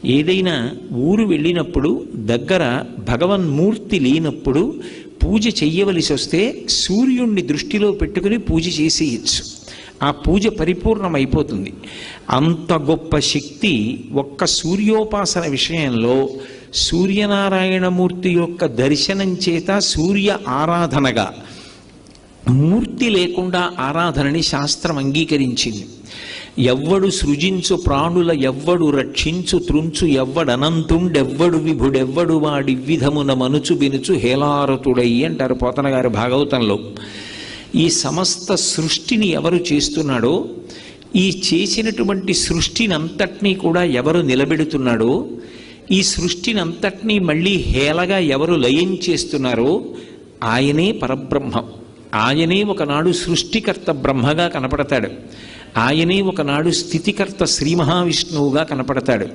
ఏదైనా ఊరు వెళ్ళినప్పుడు దగ్గర భగవన్మూర్తి లేనప్పుడు పూజ చెయ్యవలసి వస్తే సూర్యుణ్ణి దృష్టిలో పెట్టుకుని పూజ చేసేయచ్చు. ఆ పూజ పరిపూర్ణమైపోతుంది. అంత గొప్ప శక్తి ఒక్క సూర్యోపాసన విషయంలో సూర్యనారాయణమూర్తి యొక్క దర్శనం చేత సూర్య ఆరాధనగా, మూర్తి లేకుండా ఆరాధనని శాస్త్రం అంగీకరించింది. ఎవ్వడు సృజించు ప్రాణుల ఎవ్వడు రక్షించు త్రుంచు ఎవ్వడనంతుండెవ్వడు విభుడెవ్వడు వాడి విధమున మనుచు బినుచు హేలారతుడై అంటారు పోతన గారి భాగవతంలో. ఈ సమస్త సృష్టిని ఎవరు చేస్తున్నాడో, ఈ చేసినటువంటి సృష్టినంతటినీ కూడా ఎవరు నిలబెడుతున్నాడో, ఈ సృష్టినంతటినీ మళ్ళీ హేళగా ఎవరు లయం చేస్తున్నారో ఆయనే పరబ్రహ్మం. ఆయనే ఒకనాడు సృష్టికర్త బ్రహ్మగా కనపడతాడు. ఆయనే ఒకనాడు స్థితికర్త శ్రీ మహావిష్ణువుగా కనపడతాడు.